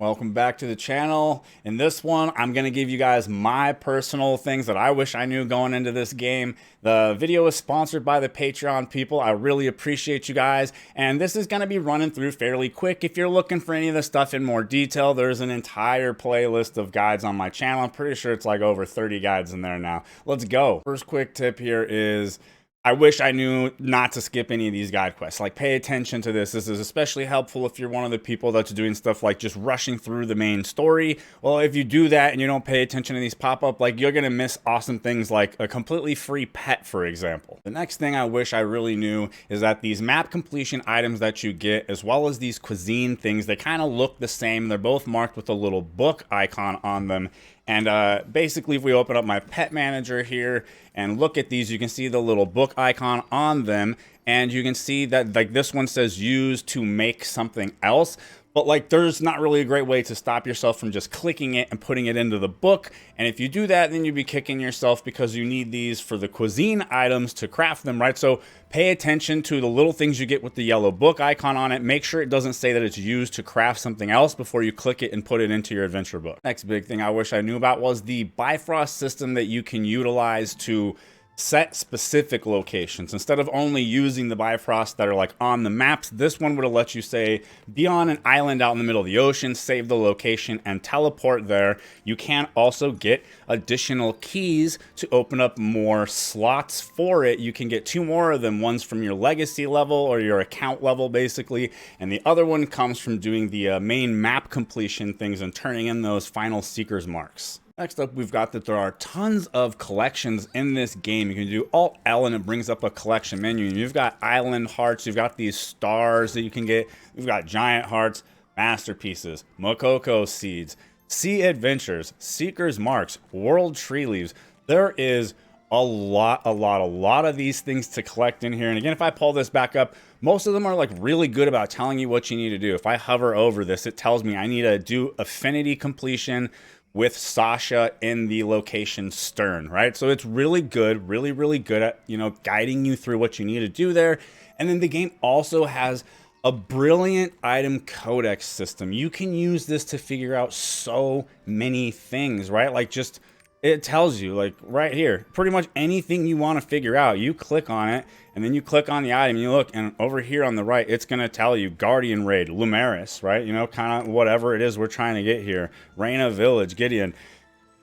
Welcome back to the channel. In this one, I'm going to give you guys my personal things that I wish I knew going into this game. The video is sponsored by the Patreon people. I really appreciate you guys. And this is going to be running through fairly quick. If you're looking for any of this stuff in more detail, there's an entire playlist of guides on my channel. I'm pretty sure it's like over 30 guides in there now. Let's go. First quick tip here is I wish I knew not to skip any of these guide quests. Like, pay attention to this. This is especially helpful if you're one of the people that's doing stuff like just rushing through the main story. Well, if you do that and you don't pay attention to these pop-up, like, you're gonna miss awesome things like a completely free pet, for example. The next thing I wish I really knew is that these map completion items that you get, as well as these cuisine things, they kind of look the same. They're both marked with a little book icon on them. And basically, if we open up my pet manager here and look at these, you can see the little book icon on them. And you can see that like this one says use to make something else. But like there's not really a great way to stop yourself from just clicking it and putting it into the book. And if you do that, then you'd be kicking yourself because you need these for the cuisine items to craft them, right? So pay attention to the little things you get with the yellow book icon on it. Make sure it doesn't say that it's used to craft something else before you click it and put it into your adventure book. Next big thing I wish I knew about was the Bifrost system that you can utilize to set specific locations. Instead of only using the Bifrost that are like on the maps, this one would have let you say be on an island out in the middle of the ocean, save the location and teleport there. You can also get additional keys to open up more slots for it. You can get 2 more of them. One's from your legacy level or your account level basically, and the other one comes from doing the main map completion things and turning in those final seeker's marks. Next up, we've got that there are tons of collections in this game. You can do Alt L and it brings up a collection menu. You've got island hearts, you've got these stars that you can get, you've got giant hearts, masterpieces, Mokoko seeds, sea adventures, seeker's marks, world tree leaves. There is a lot of these things to collect in here. And again, if I pull this back up, most of them are like really good about telling you what you need to do. If I hover over this, it tells me I need to do affinity completion with Sasha in the location Stern, right? So it's really good, really good at, you know, guiding you through what you need to do there. And then the game also has a brilliant item Codex system. You can use this to figure out so many things, right? Like just, it tells you like right here, pretty much anything you want to figure out, you click on it and then you click on the item, you look, and over here on the right, it's going to tell you Guardian Raid, Lumeris, right? You know, kind of whatever it is we're trying to get here. Reina Village, Gideon.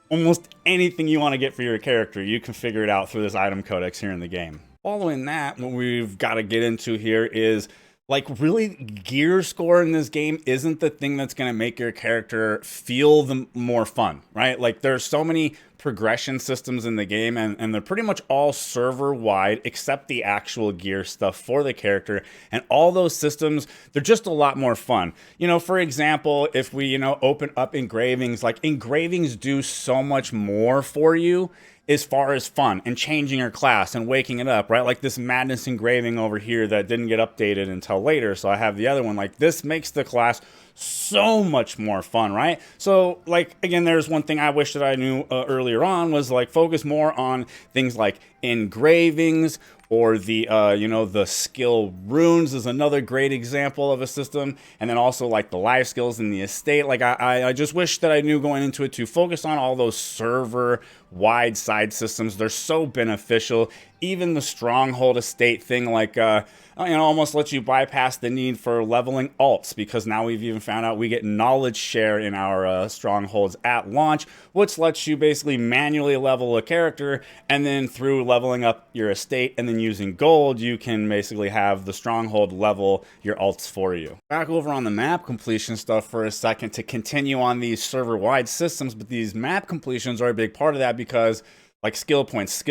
Almost anything you want to get for your character, you can figure it out through this item codex here in the game. Following that, what we've got to get into here is like really gear score in this game isn't the thing that's going to make your character feel the more fun, right? Like there's so many progression systems in the game and they're pretty much all server wide except the actual gear stuff for the character, and all those systems, they're just a lot more fun. You know, for example, if we, you know, open up engravings, like engravings do so much more for you as far as fun and changing your class and waking it up, right? Like this madness engraving over here that didn't get updated until later, so I have the other one. Like this makes the class so much more fun, right? So like again, there's one thing I wish that I knew earlier on was like focus more on things like engravings, or the you know, the skill runes is another great example of a system. And then also like the life skills in the estate. Like I just wish that I knew going into it to focus on all those server wide side systems. They're so beneficial. Even the stronghold estate thing, like you know, almost lets you bypass the need for leveling alts, because now we've even found out we get knowledge share in our strongholds at launch, which lets you basically manually level a character, and then through leveling up your estate and then using gold, you can basically have the stronghold level your alts for you. Back over on the map completion stuff for a second to continue on these server wide systems, but these map completions are a big part of that because like skill points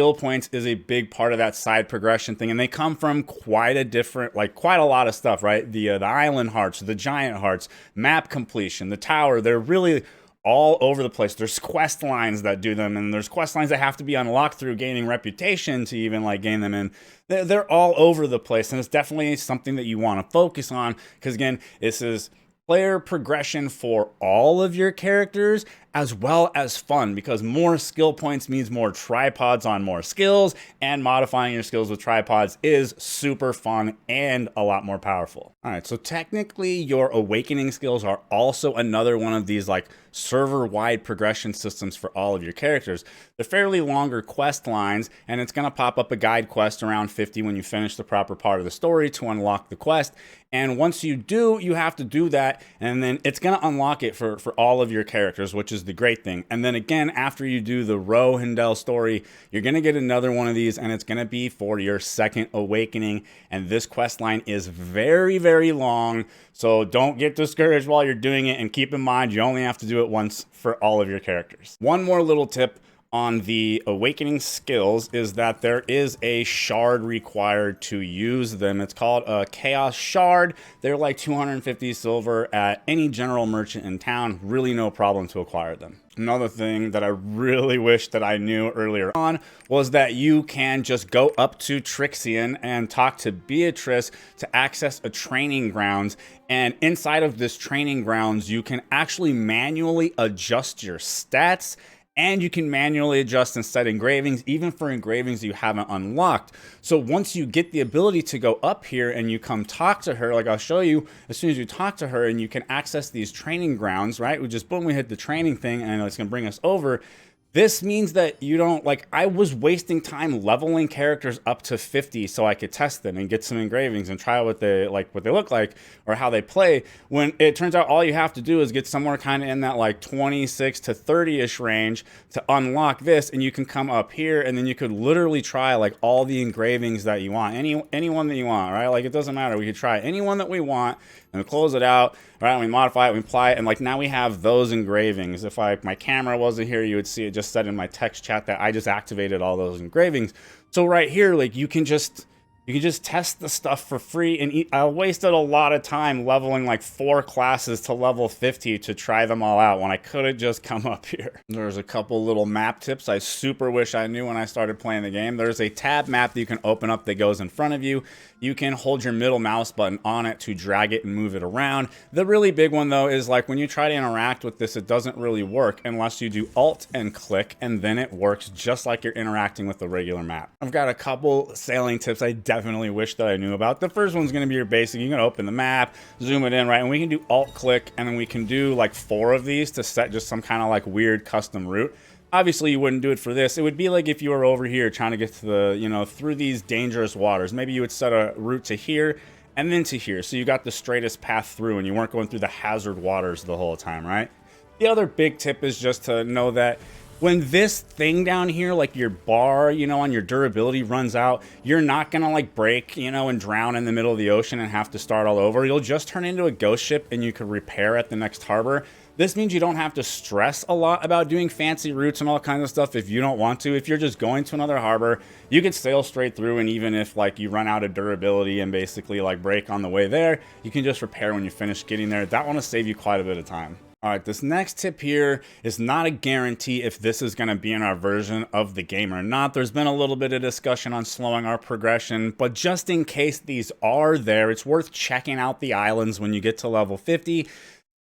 is a big part of that side progression thing, and they come from quite a lot of stuff, right? The island hearts, the giant hearts, map completion, the tower. They're really all over the place. There's quest lines that do them, and there's quest lines that have to be unlocked through gaining reputation to even like gain them in. They're all over the place, and it's definitely something that you want to focus on, because again, this is player progression for all of your characters, as well as fun, because more skill points means more tripods on more skills, and modifying your skills with tripods is super fun and a lot more powerful. All right, so technically your awakening skills are also another one of these like server-wide progression systems for all of your characters. They're fairly longer quest lines, and it's going to pop up a guide quest around 50 when you finish the proper part of the story to unlock the quest. And once you do, you have to do that, and then it's going to unlock it for all of your characters, which is the great thing. And then again, after you do the Rohindel story, you're going to get another one of these, and it's going to be for your second awakening. And this quest line is very, very long, so don't get discouraged while you're doing it, and keep in mind you only have to do it once for all of your characters. One more little tip on the awakening skills is that there is a shard required to use them. It's called a chaos shard. They're like 250 silver at any general merchant in town. Really no problem to acquire them. Another thing that I really wish that I knew earlier on was that you can just go up to Trixion and talk to Beatrice to access a training grounds. And inside of this training grounds, you can actually manually adjust your stats, and you can manually adjust and set engravings, even for engravings you haven't unlocked. So once you get the ability to go up here and you come talk to her, like I'll show you, as soon as you talk to her and you can access these training grounds, right? We just, boom, we hit the training thing and it's gonna bring us over. This means that you don't, like, I was wasting time leveling characters up to 50 so I could test them and get some engravings and try what they look like or how they play, when it turns out all you have to do is get somewhere kind of in that like 26 to 30-ish range to unlock this, and you can come up here and then you could literally try like all the engravings that you want, anyone that you want, right? Like, it doesn't matter, we could try anyone that we want and we close it out, right? And we modify it, we apply it, and like now we have those engravings. If my camera wasn't here, you would see it just said in my text chat that I just activated all those engravings. So right here, like you can just test the stuff for free. And I wasted a lot of time leveling like 4 classes to level 50 to try them all out when I could have just come up here. There's a couple little map tips I super wish I knew when I started playing the game. There's a tab map that you can open up that goes in front of you. You can hold your middle mouse button on it to drag it and move it around. The really big one though is like when you try to interact with this, it doesn't really work unless you do Alt and click, and then it works just like you're interacting with the regular map. I've got a couple sailing tips I definitely wish that I knew about. The first one's going to be your basic. You can open the map, zoom it in, right? And we can do Alt click, and then we can do like 4 of these to set just some kind of like weird custom route. Obviously, you wouldn't do it for this. It would be like if you were over here trying to get to the, you know, through these dangerous waters. Maybe you would set a route to here and then to here, so you got the straightest path through and you weren't going through the hazard waters the whole time, right? The other big tip is just to know that when this thing down here, like your bar, you know, on your durability runs out, you're not gonna like break, you know, and drown in the middle of the ocean and have to start all over. You'll just turn into a ghost ship and you could repair at the next harbor. This means you don't have to stress a lot about doing fancy routes and all kinds of stuff if you don't want to. If you're just going to another harbor, you can sail straight through, and even if like you run out of durability and basically like break on the way there, you can just repair when you finish getting there. That one will save you quite a bit of time. All right, this next tip here is not a guarantee if this is going to be in our version of the game or not. There's been a little bit of discussion on slowing our progression, but just in case these are there, it's worth checking out the islands when you get to level 50.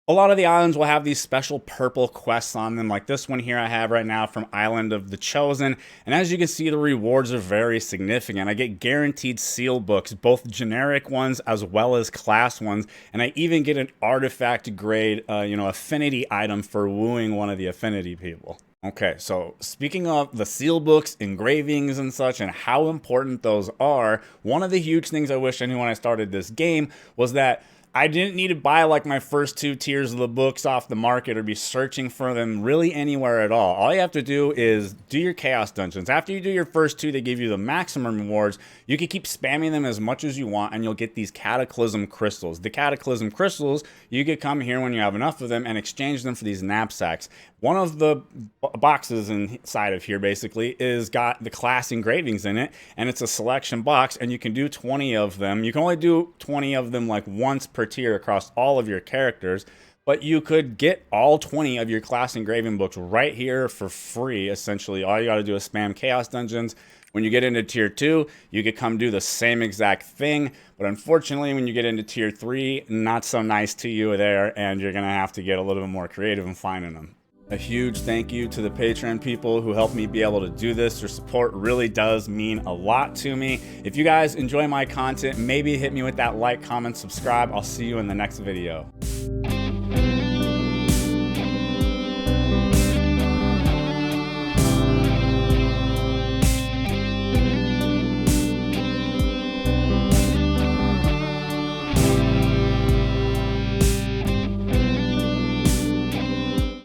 A lot of the islands will have these special purple quests on them, like this one here I have right now from Island of the Chosen. And as you can see, the rewards are very significant. I get guaranteed seal books, both generic ones as well as class ones. And I even get an artifact grade, affinity item for wooing one of the affinity people. Okay, so speaking of the seal books, engravings and such, and how important those are, one of the huge things I wish I knew when I started this game was that I didn't need to buy like my first 2 tiers of the books off the market or be searching for them really anywhere at all. All you have to do is do your chaos dungeons. After you do your first 2, they give you the maximum rewards. You can keep spamming them as much as you want and you'll get these cataclysm crystals. The cataclysm crystals, you could come here when you have enough of them and exchange them for these knapsacks. One of the boxes inside of here basically is got the class engravings in it, and it's a selection box, and you can do 20 of them. You can only do 20 of them like once per tier across all of your characters, but you could get all 20 of your class engraving books right here for free. Essentially, all you got to do is spam chaos dungeons. When you get into tier 2, you could come do the same exact thing, but unfortunately when you get into tier 3, not so nice to you there, and you're gonna have to get a little bit more creative in finding them. A huge thank you to the Patreon people who help me be able to do this. Your support really does mean a lot to me. If you guys enjoy my content, maybe hit me with that like, comment, subscribe. I'll see you in the next video.